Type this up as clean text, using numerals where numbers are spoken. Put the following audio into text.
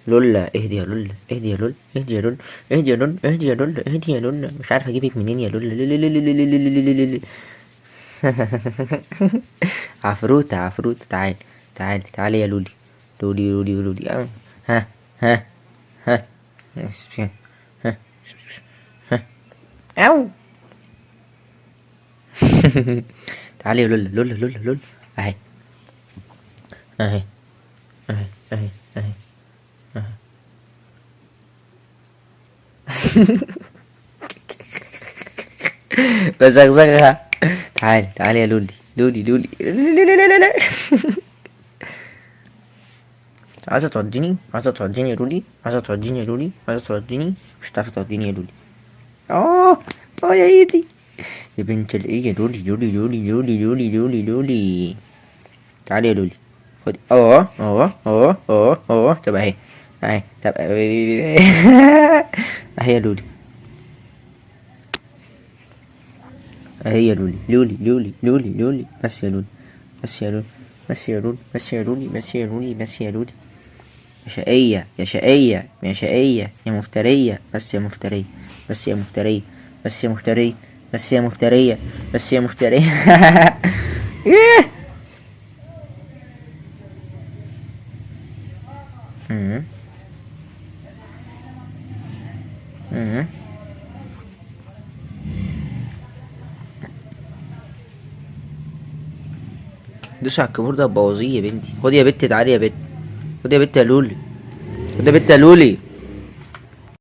لولا اهدي يا لولا، اهدي يا لولا، اهدي يا لولا، اهدي يا لولا، اهدي يا لولا، اهدي يا لولا، مش عارف اجيبك منين يا لولا. عفروتة عفروتة، تعال تعال تعال يا لولي، لولي لولي لولي ها ها ها ها ها أو. تعالي يا لولا لولا لولا لولا، اهي اهي اهي اهي اهي اهي. بزغزغها. تعالي تعالي يا لولي لولي لولي لولي. عايزة توديني، عايزة توديني يا لولي، عايزة توديني يا لولي، عايزة توديني، مش هتعرفي توديني يا لولي. اه اه يا ايدي يا بنت الايه يا لولي لولي لولي لولي لولي لولي لولي. تعالي يا لولي، خدي طب اهي اهي طب اهي يا لولي، اهي يا لولي لولي لولي لولي لولي، بس يا لولي، بس يا لولي، بس يا لولي، بس يا لولي، بس يا لولي، بس يا لولي. يا شقية يا شقية يا شقية يا مفترية، بس يا مفترية، بس يا مفترية، بس يا مفترية، بس يا مفترية، بس يا مفترية. ايه. مم. مم. دوس على الكيبورد ده، هتبوظيه يا بنتي. خدي يا بت، تعالي يا بت، خدي يا بت يا لولي، خدي يا بت يا لولي.